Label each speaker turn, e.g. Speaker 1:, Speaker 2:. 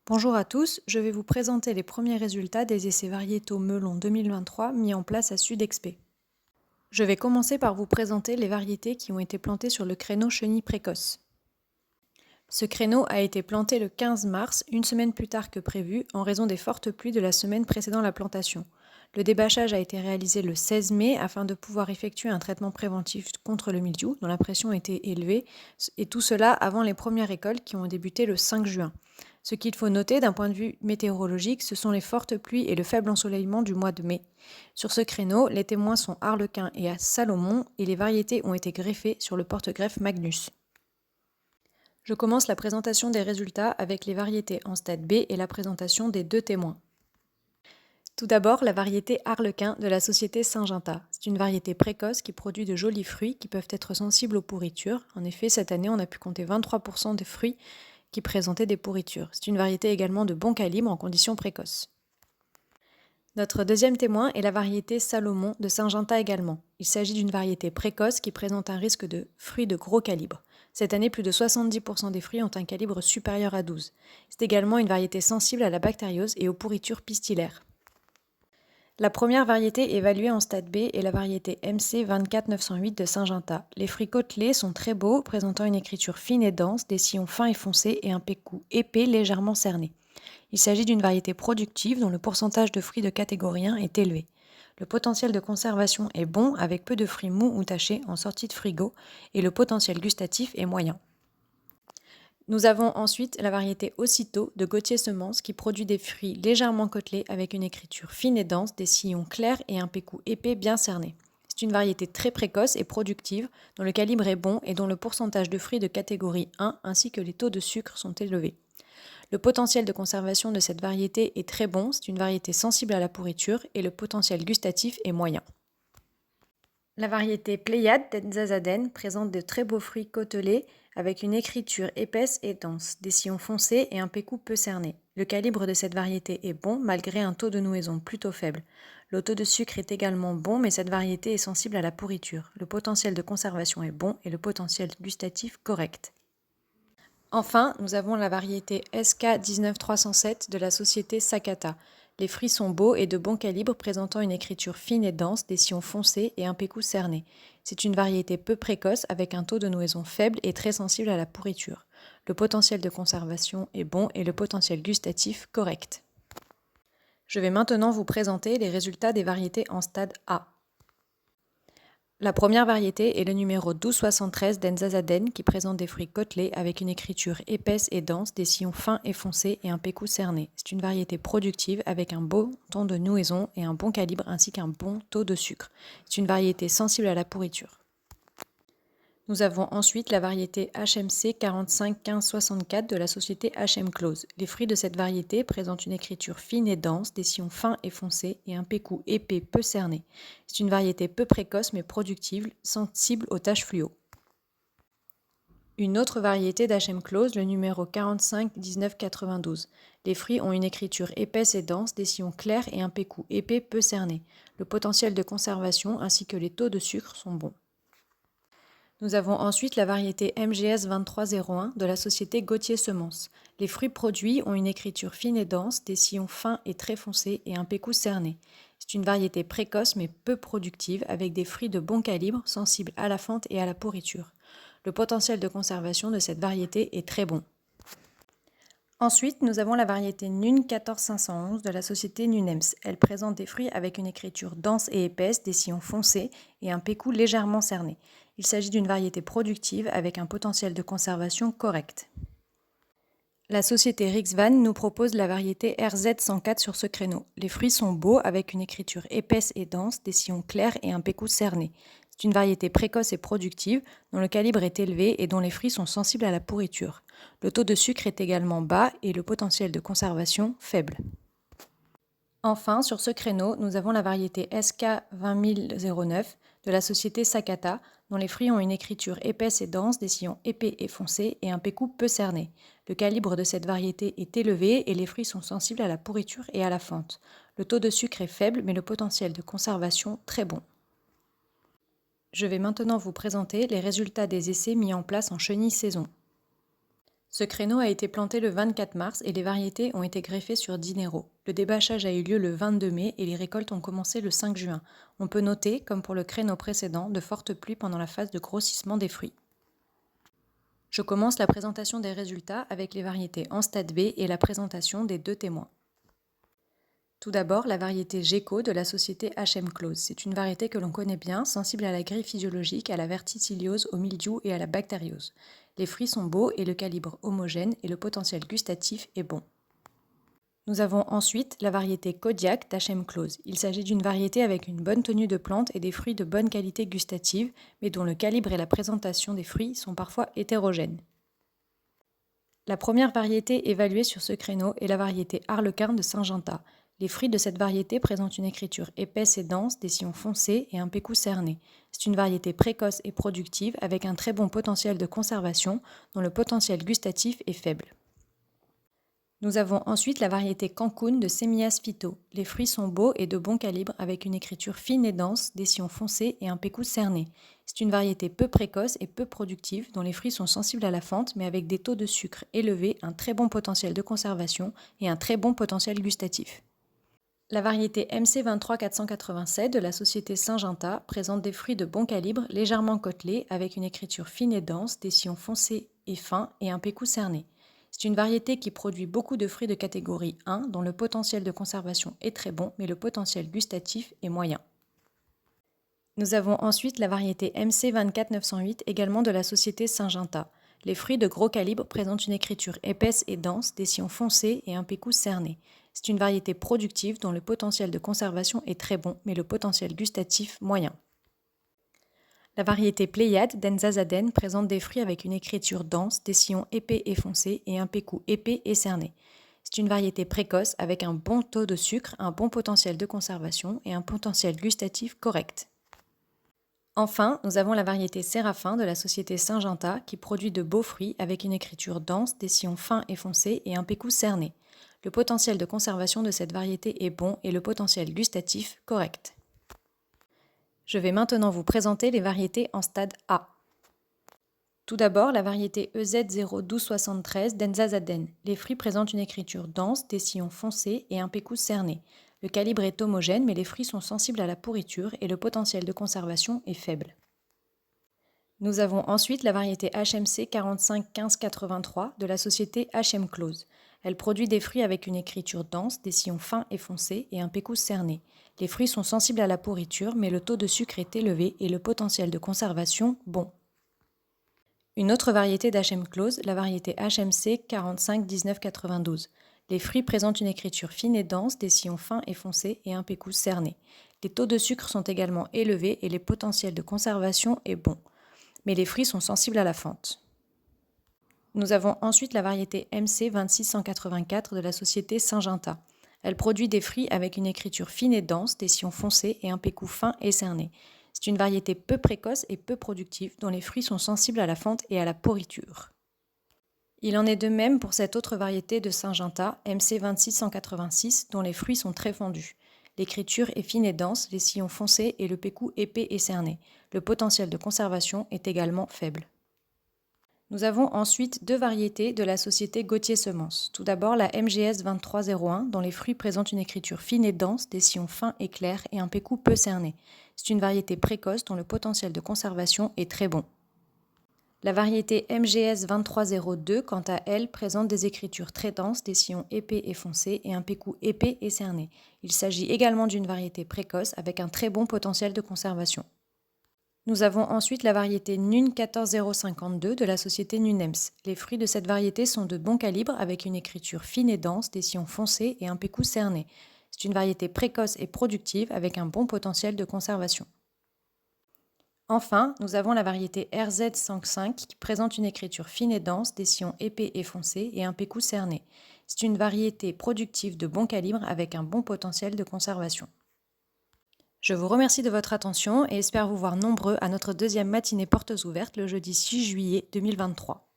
Speaker 1: Bonjour à tous, je vais vous présenter les premiers résultats des essais variétaux melon 2023 mis en place à Sudexpé. Je vais commencer par vous présenter les variétés qui ont été plantées sur le créneau chenille précoce. Ce créneau a été planté le 15 mars, une semaine plus tard que prévu, en raison des fortes pluies de la semaine précédant la plantation. Le débâchage a été réalisé le 16 mai afin de pouvoir effectuer un traitement préventif contre le mildiou, dont la pression était élevée, et tout cela avant les premières récoltes qui ont débuté le 5 juin. Ce qu'il faut noter d'un point de vue météorologique, ce sont les fortes pluies et le faible ensoleillement du mois de mai. Sur ce créneau, les témoins sont Arlequin et Salomon, et les variétés ont été greffées sur le porte-greffe Magnus. Je commence la présentation des résultats avec les variétés en stade B et la présentation des deux témoins. Tout d'abord, la variété Arlequin de la société Syngenta. C'est une variété précoce qui produit de jolis fruits qui peuvent être sensibles aux pourritures. En effet, cette année, on a pu compter 23% des fruits qui présentaient des pourritures. C'est une variété également de bon calibre en conditions précoces. Notre deuxième témoin est la variété Salomon de Syngenta également. Il s'agit d'une variété précoce qui présente un risque de fruits de gros calibre. Cette année, plus de 70% des fruits ont un calibre supérieur à 12. C'est également une variété sensible à la bactériose et aux pourritures pistillaires. La première variété évaluée en stade B est la variété MC 24908 de Syngenta. Les fruits côtelés sont très beaux, présentant une écriture fine et dense, des sillons fins et foncés et un pécou épais légèrement cerné. Il s'agit d'une variété productive dont le pourcentage de fruits de catégorie 1 est élevé. Le potentiel de conservation est bon avec peu de fruits mous ou tachés en sortie de frigo et le potentiel gustatif est moyen. Nous avons ensuite la variété Aussitôt de Gauthier Semences qui produit des fruits légèrement côtelés avec une écriture fine et dense, des sillons clairs et un pécou épais bien cerné. C'est une variété très précoce et productive dont le calibre est bon et dont le pourcentage de fruits de catégorie 1 ainsi que les taux de sucre sont élevés. Le potentiel de conservation de cette variété est très bon, c'est une variété sensible à la pourriture et le potentiel gustatif est moyen. La variété Pléiade d'Enzazaden présente de très beaux fruits côtelés avec une écriture épaisse et dense, des sillons foncés et un pécou peu cerné. Le calibre de cette variété est bon malgré un taux de nouaison plutôt faible. Le taux de sucre est également bon mais cette variété est sensible à la pourriture. Le potentiel de conservation est bon et le potentiel gustatif correct. Enfin, nous avons la variété SK 19307 de la société Sakata. Les fruits sont beaux et de bon calibre, présentant une écriture fine et dense, des sillons foncés et un pécou cerné. C'est une variété peu précoce avec un taux de nouaison faible et très sensible à la pourriture. Le potentiel de conservation est bon et le potentiel gustatif correct. Je vais maintenant vous présenter les résultats des variétés en stade A. La première variété est le numéro 1273 d'Enzazaden qui présente des fruits côtelés avec une écriture épaisse et dense, des sillons fins et foncés et un pécou cerné. C'est une variété productive avec un beau ton de nouaison et un bon calibre ainsi qu'un bon taux de sucre. C'est une variété sensible à la pourriture. Nous avons ensuite la variété HMC 451564 de la société HM Close. Les fruits de cette variété présentent une écriture fine et dense, des sillons fins et foncés et un pécou épais peu cerné. C'est une variété peu précoce mais productive, sensible aux taches fluo. Une autre variété d'HM Close, le numéro 451992. Les fruits ont une écriture épaisse et dense, des sillons clairs et un pécou épais peu cerné. Le potentiel de conservation ainsi que les taux de sucre sont bons. Nous avons ensuite la variété MGS 2301 de la société Gauthier Semences. Les fruits produits ont une écriture fine et dense, des sillons fins et très foncés et un pécou cerné. C'est une variété précoce mais peu productive avec des fruits de bon calibre, sensibles à la fente et à la pourriture. Le potentiel de conservation de cette variété est très bon. Ensuite, nous avons la variété NUN 14511 de la société Nunems. Elle présente des fruits avec une écriture dense et épaisse, des sillons foncés et un pécou légèrement cerné. Il s'agit d'une variété productive avec un potentiel de conservation correct. La société Rixvan nous propose la variété RZ104 sur ce créneau. Les fruits sont beaux avec une écriture épaisse et dense, des sillons clairs et un pécou cerné. C'est une variété précoce et productive dont le calibre est élevé et dont les fruits sont sensibles à la pourriture. Le taux de sucre est également bas et le potentiel de conservation faible. Enfin, sur ce créneau, nous avons la variété SK 20009 de la société Sakata, dont les fruits ont une écriture épaisse et dense, des sillons épais et foncés et un pécou peu cerné. Le calibre de cette variété est élevé et les fruits sont sensibles à la pourriture et à la fente. Le taux de sucre est faible mais le potentiel de conservation très bon. Je vais maintenant vous présenter les résultats des essais mis en place en chenille saison. Ce créneau a été planté le 24 mars et les variétés ont été greffées sur Dinero. Le débâchage a eu lieu le 22 mai et les récoltes ont commencé le 5 juin. On peut noter, comme pour le créneau précédent, de fortes pluies pendant la phase de grossissement des fruits. Je commence la présentation des résultats avec les variétés en stade B et la présentation des 2 témoins. Tout d'abord, la variété Geco de la société HM Close. C'est une variété que l'on connaît bien, sensible à la grille physiologique, à la verticilliose, au mildiou et à la bactériose. Les fruits sont beaux et le calibre homogène et le potentiel gustatif est bon. Nous avons ensuite la variété Kodiak d'HM Close. Il s'agit d'une variété avec une bonne tenue de plante et des fruits de bonne qualité gustative, mais dont le calibre et la présentation des fruits sont parfois hétérogènes. La première variété évaluée sur ce créneau est la variété Harlequin de Syngenta. Les fruits de cette variété présentent une écriture épaisse et dense, des sillons foncés et un pécou cerné. C'est une variété précoce et productive avec un très bon potentiel de conservation dont le potentiel gustatif est faible. Nous avons ensuite la variété Cancun de Semillas Phyto. Les fruits sont beaux et de bon calibre avec une écriture fine et dense, des sillons foncés et un pécou cerné. C'est une variété peu précoce et peu productive dont les fruits sont sensibles à la fente mais avec des taux de sucre élevés, un très bon potentiel de conservation et un très bon potentiel gustatif. La variété MC23 487 de la société Syngenta présente des fruits de bon calibre, légèrement côtelés, avec une écriture fine et dense, des sillons foncés et fins et un pécou cerné. C'est une variété qui produit beaucoup de fruits de catégorie 1 dont le potentiel de conservation est très bon, mais le potentiel gustatif est moyen. Nous avons ensuite la variété MC24 908 également de la société Syngenta. Les fruits de gros calibre présentent une écriture épaisse et dense, des sillons foncés et un pécou cerné. C'est une variété productive dont le potentiel de conservation est très bon, mais le potentiel gustatif moyen. La variété Pléiade d'Enzazaden présente des fruits avec une écriture dense, des sillons épais et foncés et un pécou épais et cerné. C'est une variété précoce avec un bon taux de sucre, un bon potentiel de conservation et un potentiel gustatif correct. Enfin, nous avons la variété Séraphin de la société Syngenta qui produit de beaux fruits avec une écriture dense, des sillons fins et foncés et un pécou cerné. Le potentiel de conservation de cette variété est bon et le potentiel gustatif correct. Je vais maintenant vous présenter les variétés en stade A. Tout d'abord, la variété EZ01273 d'Enzazaden. Les fruits présentent une écriture dense, des sillons foncés et un pécou cerné. Le calibre est homogène, mais les fruits sont sensibles à la pourriture et le potentiel de conservation est faible. Nous avons ensuite la variété HMC 451583 de la société HM Close. Elle produit des fruits avec une écriture dense, des sillons fins et foncés et un pécou cerné. Les fruits sont sensibles à la pourriture, mais le taux de sucre est élevé et le potentiel de conservation bon. Une autre variété d'HM Close, la variété HMC 451992. Les fruits présentent une écriture fine et dense, des sillons fins et foncés et un pécou cerné. Les taux de sucre sont également élevés et le potentiel de conservation est bon, mais les fruits sont sensibles à la fente. Nous avons ensuite la variété MC 26184 de la société Syngenta. Elle produit des fruits avec une écriture fine et dense, des sillons foncés et un pécou fin et cerné. C'est une variété peu précoce et peu productive dont les fruits sont sensibles à la fente et à la pourriture. Il en est de même pour cette autre variété de Syngenta, MC 26186, dont les fruits sont très fondus. L'écriture est fine et dense, les sillons foncés et le pécou épais et cerné. Le potentiel de conservation est également faible. Nous avons ensuite deux variétés de la société Gauthier Semences. Tout d'abord la MGS 2301, dont les fruits présentent une écriture fine et dense, des sillons fins et clairs et un pécou peu cerné. C'est une variété précoce dont le potentiel de conservation est très bon. La variété MGS 2302, quant à elle, présente des écritures très denses, des sillons épais et foncés et un pécou épais et cerné. Il s'agit également d'une variété précoce avec un très bon potentiel de conservation. Nous avons ensuite la variété NUN 14052 de la société Nunems. Les fruits de cette variété sont de bon calibre avec une écriture fine et dense, des sillons foncés et un pécou cerné. C'est une variété précoce et productive avec un bon potentiel de conservation. Enfin, nous avons la variété RZ55 qui présente une écriture fine et dense, des sillons épais et foncés et un pécou cerné. C'est une variété productive de bon calibre avec un bon potentiel de conservation. Je vous remercie de votre attention et espère vous voir nombreux à notre deuxième matinée portes ouvertes le jeudi 6 juillet 2023.